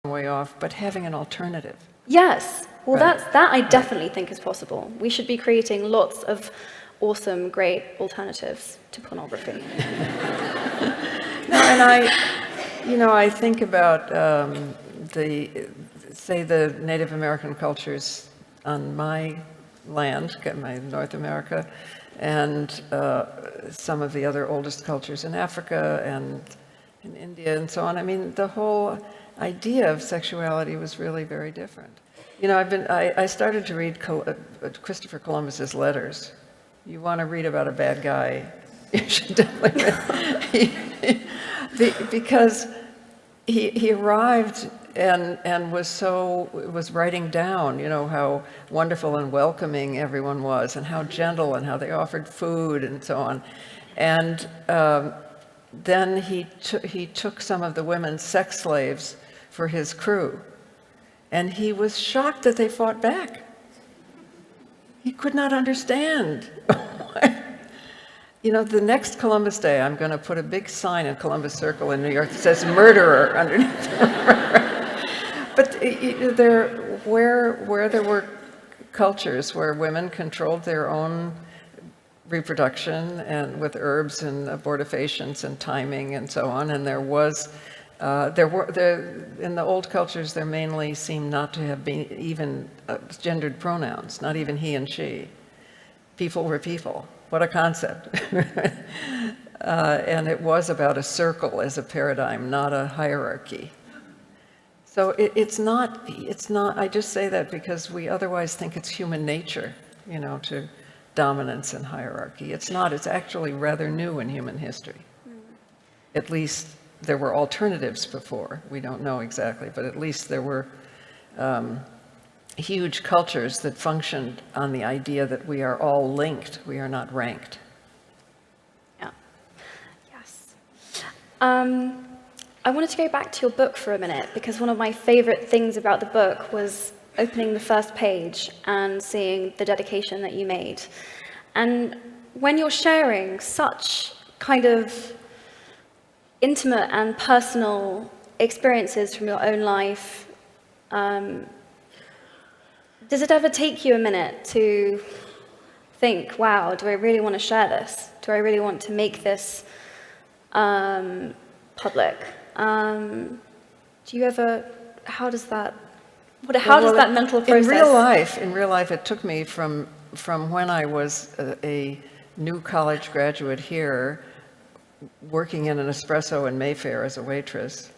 way off, but having an alternative. Yes. Well, Right. that I definitely think is possible. We should be creating lots of awesome, great alternatives to pornography. No, and I think about the Native American cultures on my land, my North America, and some of the other oldest cultures in Africa and in India and so on. I mean, the whole idea of sexuality was really very different. I started to read Christopher Columbus's letters. You want to read about a bad guy, you should definitely because he arrived and was writing down, how wonderful and welcoming everyone was, and how gentle, and how they offered food and so on. And then he took some of the women's sex slaves for his crew, and he was shocked that they fought back. He could not understand. The next Columbus Day, I'm going to put a big sign in Columbus Circle in New York that says "murderer" underneath. But where there were cultures where women controlled their own reproduction and with herbs and abortifacients and timing and so on, and in the old cultures there mainly seemed not to have been even gendered pronouns, not even he and she. People were people. What a concept. And it was about a circle as a paradigm, not a hierarchy. So it's not, I just say that because we otherwise think it's human nature, to dominance and hierarchy. It's not, it's actually rather new in human history. At least there were alternatives before. We don't know exactly, but at least there were huge cultures that functioned on the idea that we are all linked, we are not ranked. Yeah. Yes. I wanted to go back to your book for a minute, because one of my favorite things about the book was opening the first page and seeing the dedication that you made. And when you're sharing such kind of intimate and personal experiences from your own life, does it ever take you a minute to think, wow, do I really want to share this? Do I really want to make this public? Do you ever, how does that mental process? In real life, it took me from when I was a new college graduate here, working in an espresso in Mayfair as a waitress,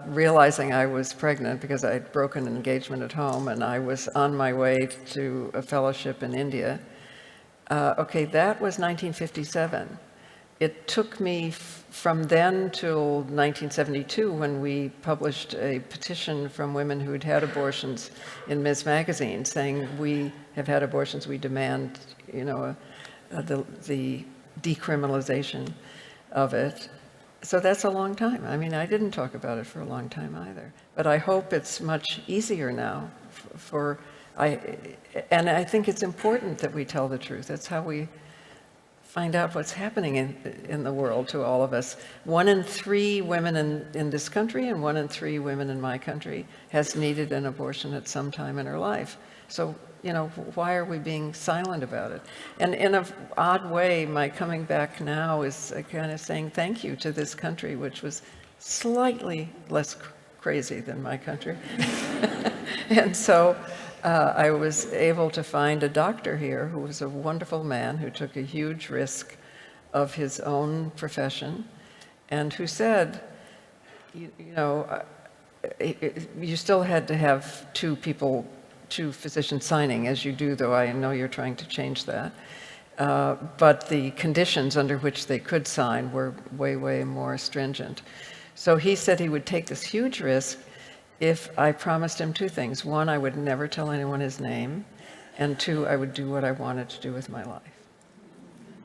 realizing I was pregnant because I'd broken an engagement at home, and I was on my way to a fellowship in India. That was 1957. It took me from then till 1972, when we published a petition from women who'd had abortions in Ms. Magazine, saying, we have had abortions, we demand, the decriminalization of it. So that's a long time. I mean, I didn't talk about it for a long time either. But I hope it's much easier now and I think it's important that we tell the truth. That's how we find out what's happening in the world to all of us. 1 in 3 women in this country and 1 in 3 women in my country has needed an abortion at some time in her life. So, why are we being silent about it? And in an odd way, my coming back now is kind of saying thank you to this country, which was slightly less crazy than my country. And so I was able to find a doctor here who was a wonderful man who took a huge risk of his own profession and who said, you still had to have 2 physicians signing, as you do, though I know you're trying to change that. But the conditions under which they could sign were way, way more stringent. So he said he would take this huge risk if I promised him 2 things. 1, I would never tell anyone his name, and 2, I would do what I wanted to do with my life.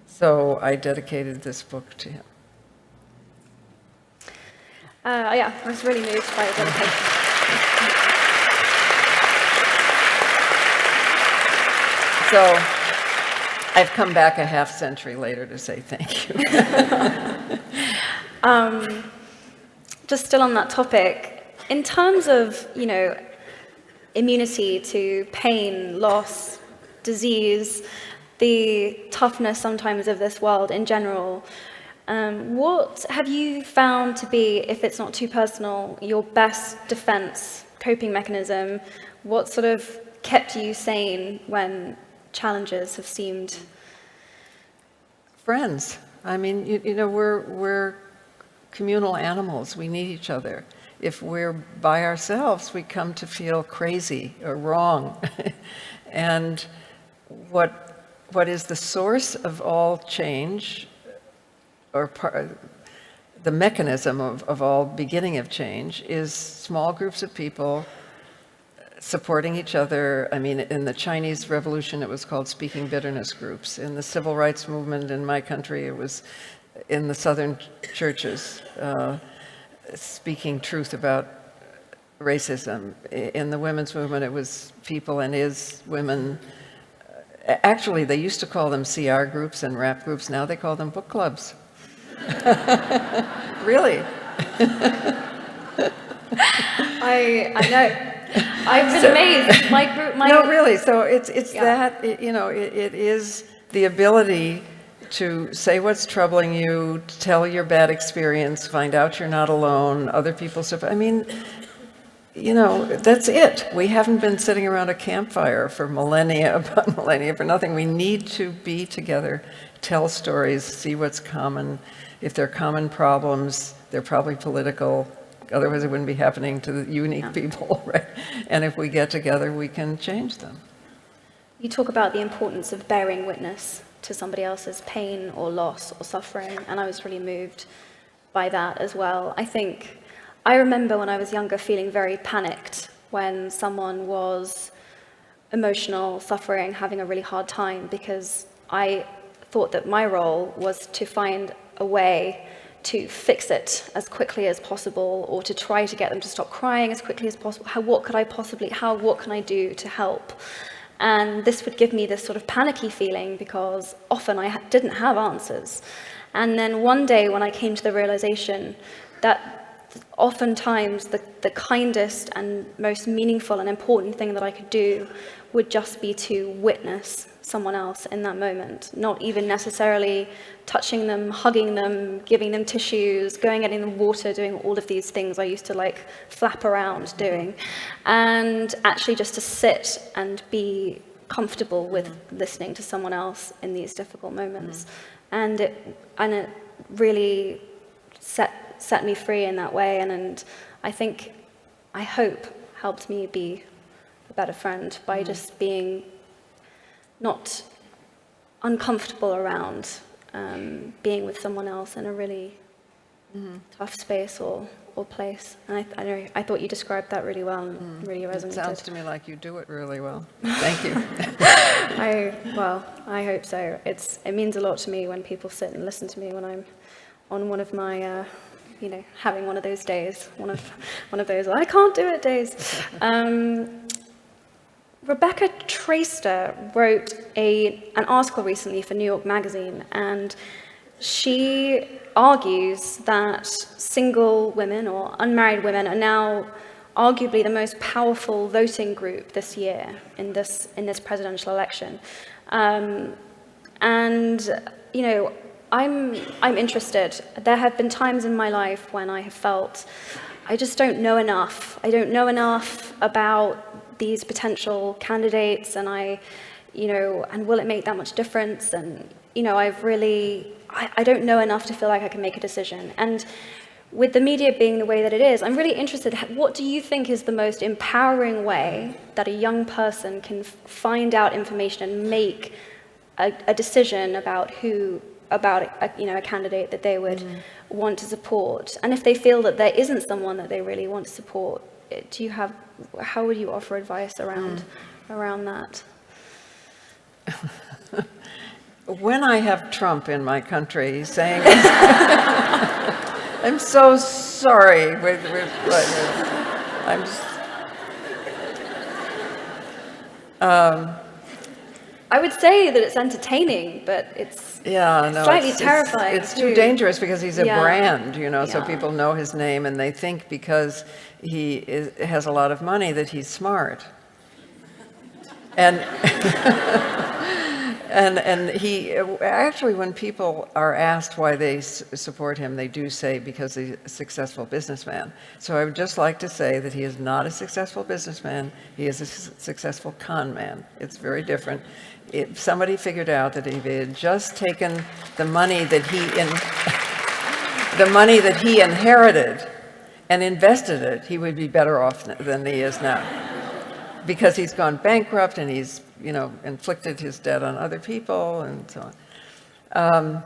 So I dedicated this book to him. Yeah, I was really moved by the dedication. So I've come back a half century later to say thank you. just still on that topic, in terms of, immunity to pain, loss, disease, the toughness sometimes of this world in general, what have you found to be, if it's not too personal, your best defense, coping mechanism? What sort of kept you sane when challenges have seemed... Friends. I mean, we're communal animals. We need each other. If we're by ourselves, we come to feel crazy or wrong. And what is the source of all change, or the mechanism of all beginning of change, is small groups of people supporting each other. I mean, in the Chinese Revolution, it was called speaking bitterness groups. In the civil rights movement in my country, it was in the southern churches, speaking truth about racism. In the women's movement, it was people and women. Actually, they used to call them CR groups and rap groups. Now they call them book clubs. Really? I know. I've been amazed. No, really. So it's that, it is the ability to say what's troubling you, tell your bad experience, find out you're not alone, other people suffer. I mean, that's it. We haven't been sitting around a campfire for millennia upon millennia for nothing. We need to be together, tell stories, see what's common. If they're common problems, they're probably political. Otherwise, it wouldn't be happening to the unique people, right? And if we get together, we can change them. You talk about the importance of bearing witness to somebody else's pain or loss or suffering, and I was really moved by that as well. I remember when I was younger feeling very panicked when someone was emotional, suffering, having a really hard time, because I thought that my role was to find a way to fix it as quickly as possible, or to try to get them to stop crying as quickly as possible. What can I do to help? And this would give me this sort of panicky feeling, because often I didn't have answers. And then one day when I came to the realization that oftentimes the kindest and most meaningful and important thing that I could do would just be to witness someone else in that moment, not even necessarily touching them, hugging them, giving them tissues, getting them water, doing all of these things I used to flap around doing, and actually just to sit and be comfortable with listening to someone else in these difficult moments. And it really set me free in that way, and I hope helped me be a better friend by just being not uncomfortable around being with someone else in a really tough space or place. And I thought you described that really well and really resonated. It sounds to me like you do it really well. Thank you. I hope so. It means a lot to me when people sit and listen to me when I'm on one of my having one of those days, one of those I can't do it days. Rebecca Traister wrote an article recently for New York Magazine, and she argues that single women or unmarried women are now arguably the most powerful voting group this year in this presidential election. I'm interested. There have been times in my life when I have felt I just don't know enough. I don't know enough about these potential candidates, and and will it make that much difference? And I don't know enough to feel like I can make a decision. And with the media being the way that it is, I'm really interested, what do you think is the most empowering way that a young person can find out information and make a decision about a candidate that they would want to support? And if they feel that there isn't someone that they really want to support, how would you offer advice around that? When I have Trump in my country saying, I'm so sorry. I'm just, I would say that it's entertaining, but it's Yeah, no, slightly terrifying. It's too dangerous because he's a Yeah. brand, you know, so Yeah. people know his name and they think because has a lot of money that he's smart. And and he actually, when people are asked why they support him, they do say because he's a successful businessman. So I would just like to say that he is not a successful businessman. He is a successful con man. It's very different. If somebody figured out that if he had just taken the money that he inherited and invested it, he would be better off than he is now. Because he's gone bankrupt and he's, you know, inflicted his debt on other people and so on.